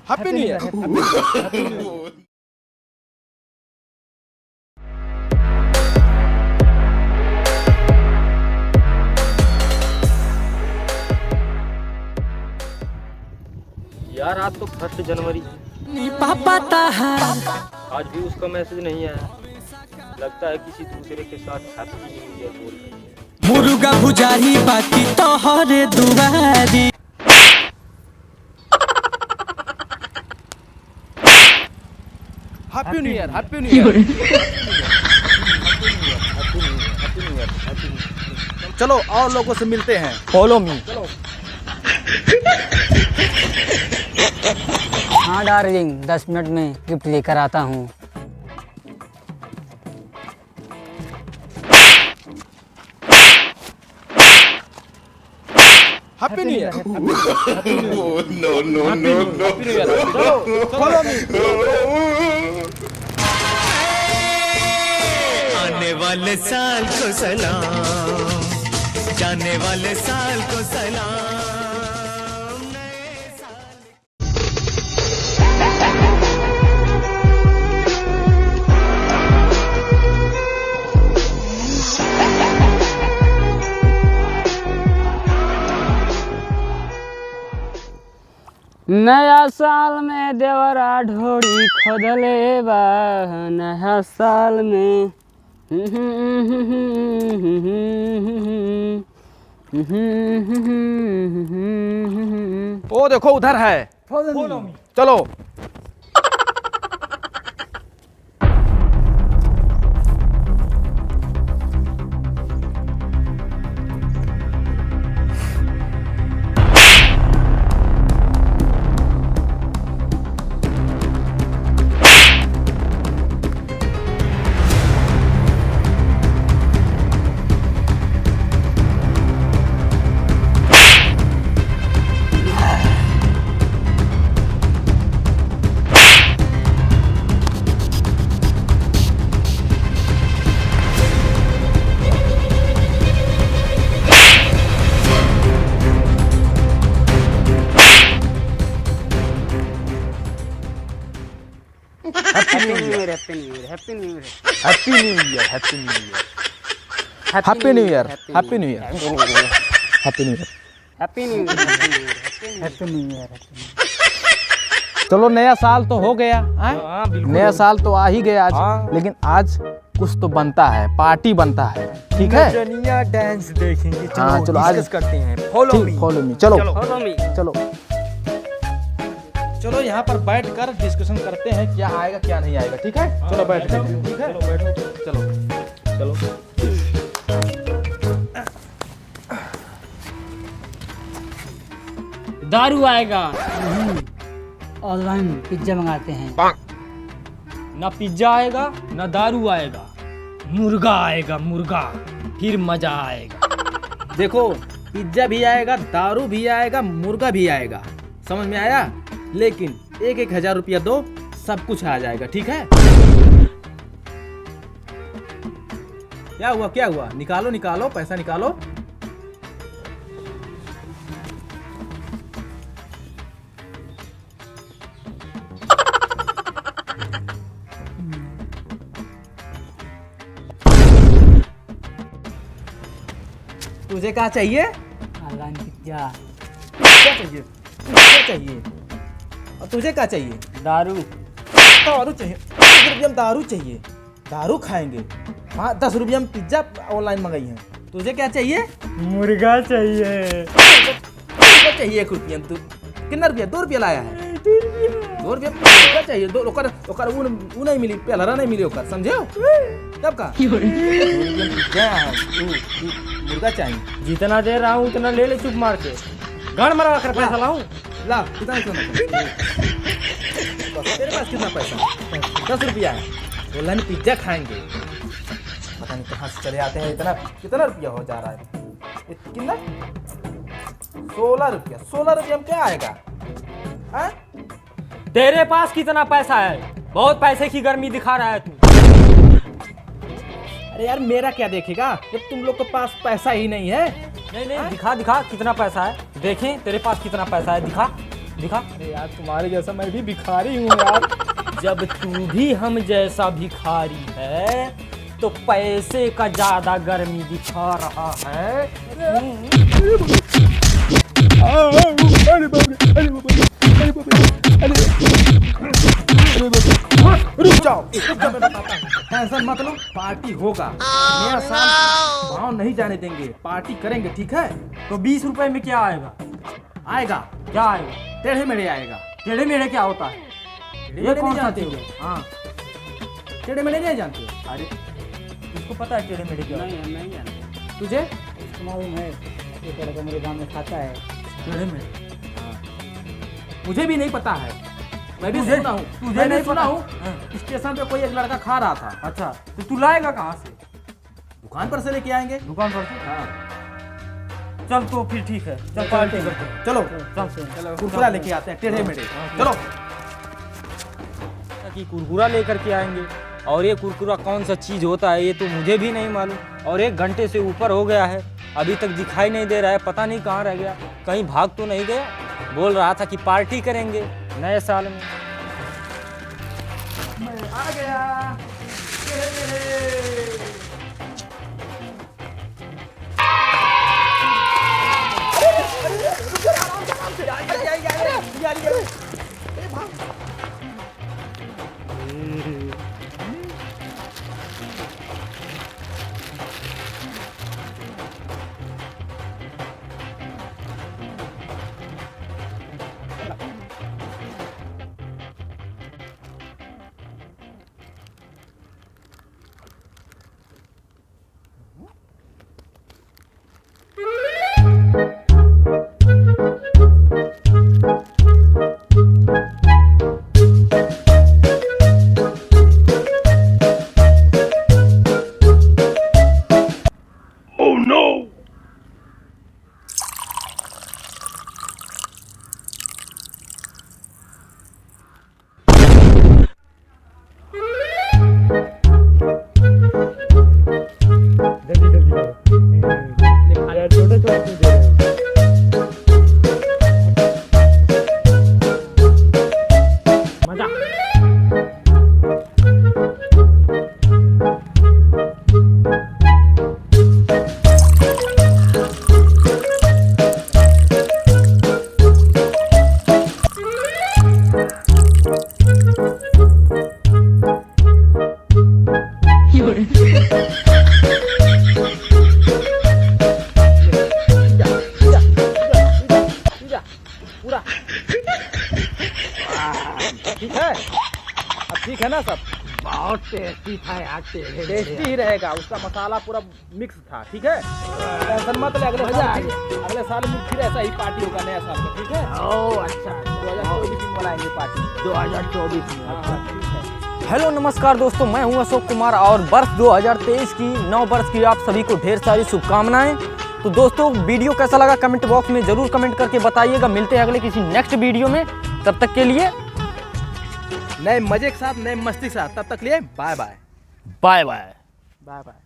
Happy new year. यार आज तो 1 जनवरी आज भी उसका मैसेज नहीं आया। लगता है किसी दूसरे के साथ हैप्पी न्यू ईयर बोल रही है। मुर्गा भुजारी बाकी तोहरे दुआरी। Happy new year, happy new year. चलो और लोगों से मिलते हैं, फॉलो मी। हाँ डार्लिंग, 10 मिनट में गिफ्ट लेकर आता हूँ। Happy new year. No no no no. चलो फॉलो मी। आने वाले साल को सलाम, जाने वाले साल को सलाम। नया साल में देवरा ढोड़ी खोदले बा। नया साल में ओ देखो उधर है, चलो। Happy new year, happy new year, happy new year, happy new year, happy new year, happy new year, happy new year, happy new year, happy new year, happy new year. चलो नया साल तो हो गया, हाँ, बिल्कुल। नया साल तो आ ही गया आज। हाँ। लेकिन आज कुछ तो बनता है, पार्टी बनता है, ठीक है? दुनिया डांस देखेंगे। हाँ, चलो आज डिस्कस करते हैं। Follow me. फॉलो मी, चलो फॉलो मी। चलो चलो यहाँ पर बैठ कर डिस्कशन करते हैं, क्या आएगा क्या नहीं आएगा, ठीक है? चलो बैठ कर, ठीक है? चलो बैठो। चलो चलो दारू आएगा। ऑनलाइन पिज्जा मंगाते हैं। ना पिज्जा आएगा ना दारू आएगा, मुर्गा आएगा, मुर्गा। फिर मजा आएगा। देखो, पिज्जा भी आएगा, दारू भी आएगा, मुर्गा भी आएगा, समझ में आया? लेकिन 1,000 रुपया दो, सब कुछ आ जाएगा, ठीक है? क्या हुआ, क्या हुआ? निकालो निकालो, पैसा निकालो। तुझे क्या चाहिए? Online pizza. क्या चाहिए? क्या चाहिए? और तुझे क्या चाहिए? दारू। दारू चाहिए? 10 रुपये में दारू चाहिए? दारू खाएंगे? हाँ, 10 रुपये में पिज्जा ऑनलाइन मंगाई है। तुझे क्या चाहिए? मुर्गा चाहिए। क्या चाहिए? 1 रुपये में? तू कितना रुपया? 2 रुपया लाया है? 2 रुपया क्या चाहिए? दो ओकर ओकर वो नहीं मिली, पहला नहीं मिली ओकर, समझे? तब का मुर्गा चाहिए। जितना दे रहा हूँ उतना ले ले, चुप मार के। घर मरा कर पैसा लाऊं। ला, कितना तेरे पास कितना पैसा? 10 रुपया है। ऑनलाइन पिज्जा खाएंगे, पता नहीं कहाँ से चले आते हैं। इतना कितना रुपया हो जा रहा है? कितना? 16 रुपया। 16 रुपया में क्या आएगा? हाँ? तेरे पास कितना पैसा है? बहुत पैसे की गर्मी दिखा रहा है तू। अरे यार मेरा क्या देखेगा जब तुम लोग के पास पैसा ही नहीं है। नहीं नहीं, दिखा दिखा कितना पैसा है, देखें तेरे पास कितना पैसा है, दिखा। दिखा। अरे यार तुम्हारे जैसा मैं भी भिखारी हूँ यार। जब तू भी हम जैसा भिखारी है तो पैसे का ज्यादा गर्मी दिखा रहा है। रुक जाओ मैं बताता हूँ। टेंशन मत लो, पार्टी होगा। नया साल गाँव नहीं जाने देंगे, पार्टी करेंगे, ठीक है? तो 20 रुपए में क्या आएगा? आएगा, क्या आएगा? टेढ़े मेढ़े आएगा। टेढ़े मेढ़े क्या होता है? ये कौन सा जानते चीज हो? है? हाँ, टेढ़े मेढ़े नहीं जानते हो? अरे इसको पता है टेढ़े मेढ़े क्या होता है? नहीं नहीं जानते। तुझे मालूम है, एक लड़का मेरे गांव में खाता है। टेढ़े मेढ़े मुझे भी नहीं पता है, मैं भी तुझे- सुना हूँ। तुझे मैं नहीं नहीं सुना पता? हूँ। स्टेशन पे कोई एक लड़का खा रहा था, अच्छा, तो तू लाएगा कहाँ से? दुकान पर से लेके आएंगे। दुकान पर से? हाँ चल तो फिर ठीक है, चल पार्टी करते हैं। चलो चल कुरकुरा लेके आते हैं टेढ़े मेढ़े। चलो कि कुरकुरा लेकर के आएंगे, और ये कुरकुरा कौन सा चीज़ होता है ये तो मुझे भी नहीं मालूम। और 1 घंटे से ऊपर हो गया है, अभी तक दिखाई नहीं दे रहा है, पता नहीं कहाँ रह गया, कहीं भाग तो नहीं गया। बोल रहा था कि पार्टी करेंगे नए साल में। मैं आ गया टेढ़े मेढ़े। ठीक है, अब ठीक है ना सब? बहुत टेस्टी था यार, टेस्टी ही रहेगा, उसका मसाला पूरा मिक्स था, ठीक है? टेंशन मत ले, अगले साल में फिर ऐसा ही पार्टी होगा नया साल में, ठीक है? ओ अच्छा, 2024 में मनाएंगे पार्टी। 2024 में। हाँ, ठीक है। हेलो नमस्कार दोस्तों, मैं हूं अशोक कुमार और वर्ष 2023 की नव वर्ष की आप सभी को ढेर सारी शुभकामनाएं। तो दोस्तों वीडियो कैसा लगा कमेंट बॉक्स में जरूर कमेंट करके बताइएगा। मिलते हैं अगले किसी नेक्स्ट वीडियो में, तब तक के लिए नए मजे के साथ, नए मस्ती के साथ, तब तक लिए bye bye. Bye bye. Bye bye.